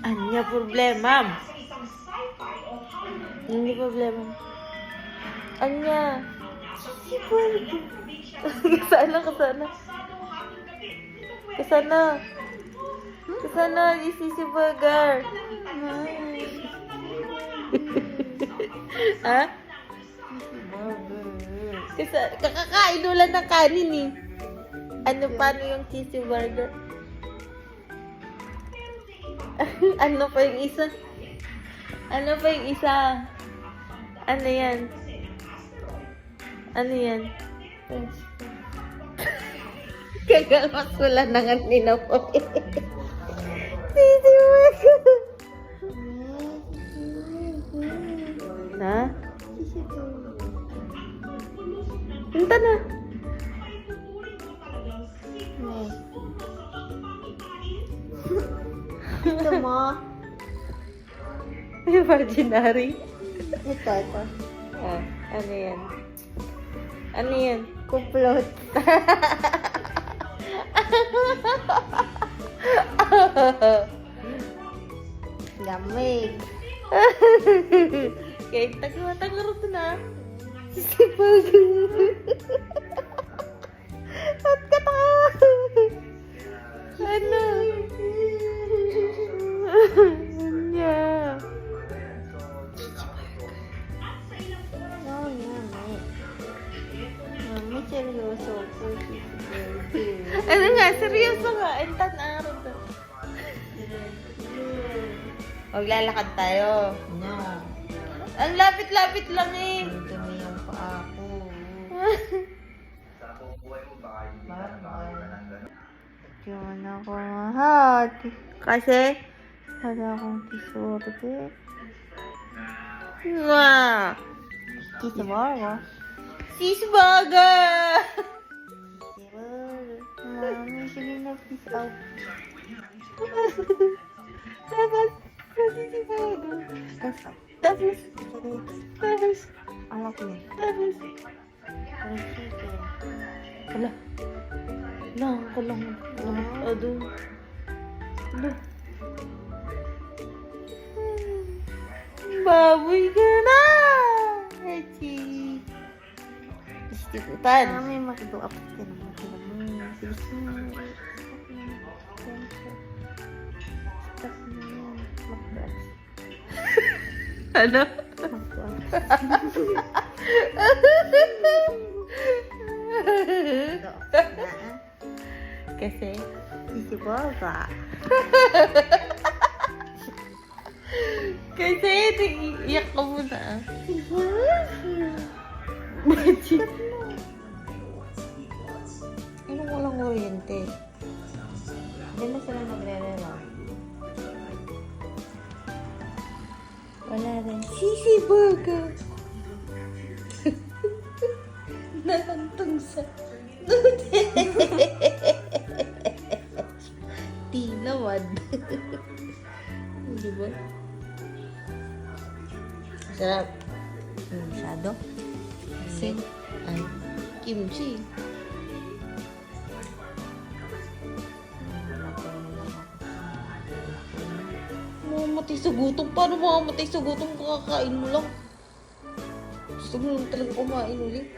Anya problema? Hindi problema. Anya. Si Burger. Kasana, kasana. Kasana. Kasana, si Burger. Ha? Kasi kakakain ulan ng kanin eh. Ano paano yung cheesy burger? Ano pa yung isa? Ano pa yung isa? Ano yan? Ano yan? Kagalmas wala na nga ninapoy. Cheesy burger. Ha? Punta na. Ito mo. Imaginary. Ito. Ah, ano yan? Ano yan? Kuplot. Lamig. Kahit taga-tagarot na. Sisipag. At katawa. Ano? Anya. Mami, seryoso po. Ano nga, seryoso nga. Entan na rin to. Maglalakad tayo. No. Ang lapit-lapit lang eh. Dumi yung paa ko. Diyan ako mahal. Kasi, wala akong tisorte. Mwah! Kisabara. Cheeseburger! Mami, sige na, peace out. Tapos, cheeseburger. Tapos, Alam ko yun. tapos. Chicken. Wala. Lang, kalang. Ado. Wala. Baboy ka na! Hachi. Istiputan. Mami, mag-do up ka naman. Sige mo. Stop na yan. Mag-brush. Ano? Kasi, Kisabara. kasi, iyak ka muna. Magic. Anong walang kuryente? Hindi na sila nagre-relo. Wala rin. Sisi burger. Nalantong sa tinawad. Di ba? Sarap. Masyado? Sin. Ay, kimchi. Mamamatay sa gutom. Paano mamamatay sa gutom? Kakakain mo lang. Gusto mo lang talaga kumain ulit.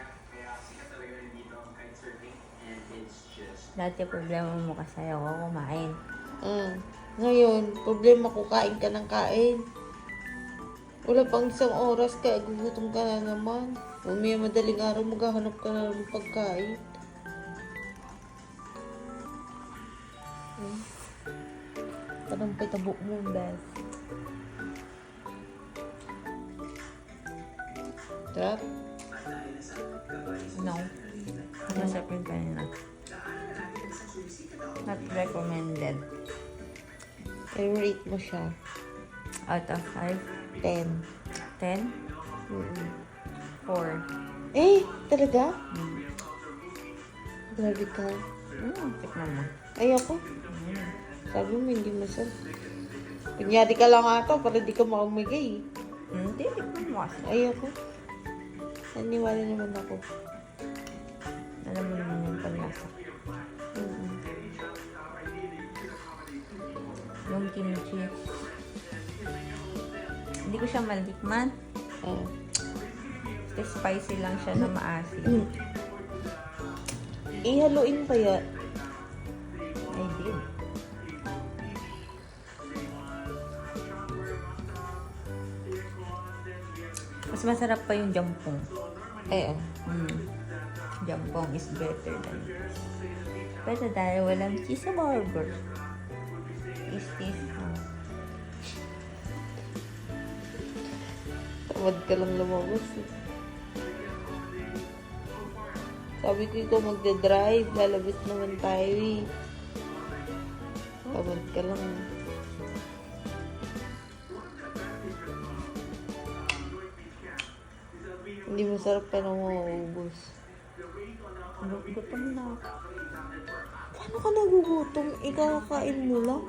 Dati problema mo kasi ako kumain. Ngayon, problema ko, kain ka ng kain. Wala pang isang oras, kaya gugutom ka na naman. Umaya madaling araw, maghahanap ka na ng pagkain. Parang pitabo mo, Beth. Trap? No. Masarap yung kanina. Not recommended. I-rate mo siya. Out of 5? 10. 10? 4. Eh, talaga? Grabe ka. Tikman mo. Ayoko. Sabi mo, hindi masarap. Kunyari ka lang ata para di ka makamigay. Hindi, tikman mo kasi. Ayoko. Naniwala naman ako. Alam mo naman yung panlasa. Mm-mm. Yung kimchi. Hindi ko siya malikman. Ah. Spicy lang siya na maasim. Ihaluin kaya. I did. Mas masarap pa yung jampong. Ay, ah. Jampong is better than this. Pero dahil walang cheese burger. Is this? Tamad ka lang lumabas eh. Sabi ko ikaw magdadrive, lalabas naman tayo eh. Tamad ka lang. Hindi masarap pa nang mauubos. Gutom na ako. Paano ka nagugutom? Ikaw kakain mo lang?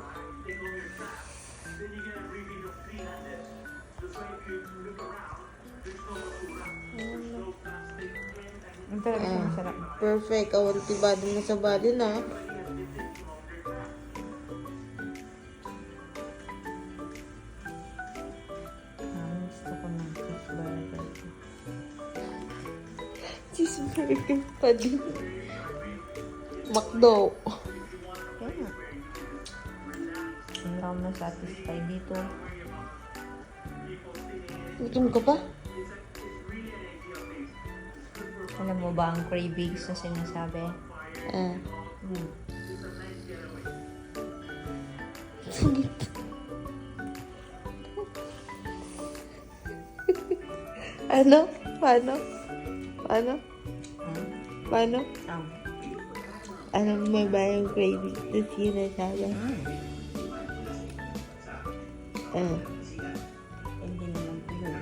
Ang talaga siya masarap. Perfect. Awan tibado mo sa bali na. Gusto ko ng cheese burger. Cheeseburger pa din. McDo. Kaya nga. Hindi ako na-satisfy dito. Gutom ka pa? Alam mo ba ang cravings na sinasabi? Ah. Hmm. Ano? Paano? Paano? Hmm? Paano? Ah. Ano mo ba yung cravings na sinasabi? Ah. Hindi naman po yun.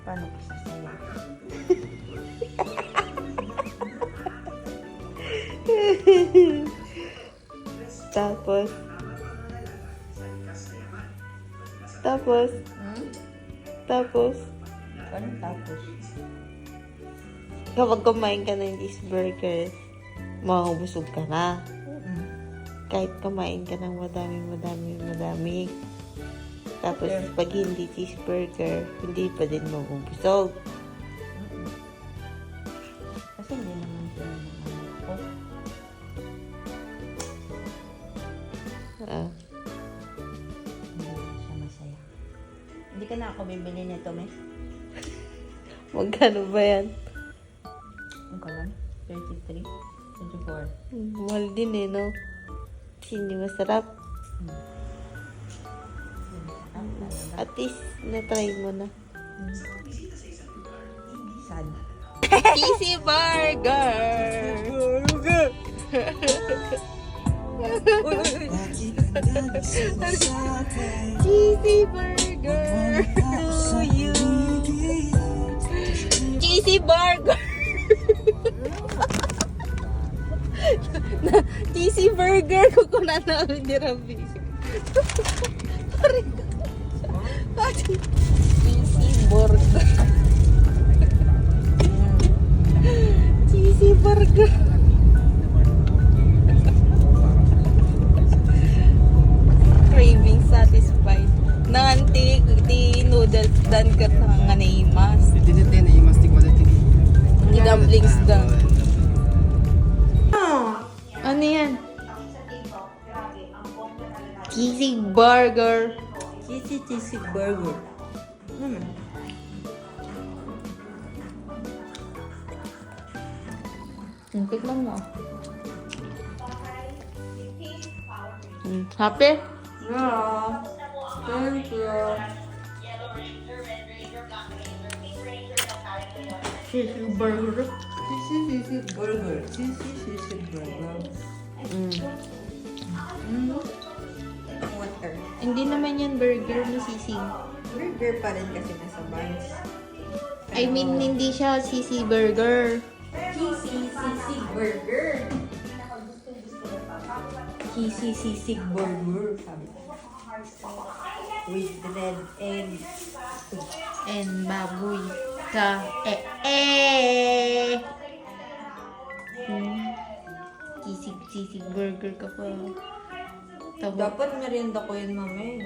Paano ko sasaya? Tapos, tapos, tapos, Paano tapos? kapag kumain ka ng cheeseburger, makakabusog ka na. Kahit kumain ka ng madami. Tapos, pag hindi cheeseburger, hindi pa din mabubusog. Kasi hindi naman sila naman ako. Ah. Hindi siya masaya. Hindi ka na ako bibili nito, Mes? Magkano ba yan? Ang kalan? 33? 24? Mahal din eh, no? Kasi hindi masarap. At least, na-try mo na. Sad. Cheesy Burger! Cheesy Burger to you! Cheesy Burger! Cheesy Burger! Kukunan namin ni Rabi. Cheesy Burger. Cheesy Burger. Craving satisfied. Nanti di noodles dan kat nga naimas. Dinitin na imas di quality. Di dumplings dan. Ano yan? Cheesy Burger. Cheesy burger. Tikman mo. Happy? Yeah. Thank you. Cheesy Burger. Cheesy burger. Cheesy burger. Water. Hindi naman yan burger na sisig. Burger pa rin kasi nasa buns. I mean, hindi siya sisi burger. Cheesy burger. Cheesy sisig burger. Sabi ko. With red and And baboy ka. Sisig burger ka pa. Tawag. dapat merienda ko yun, mami.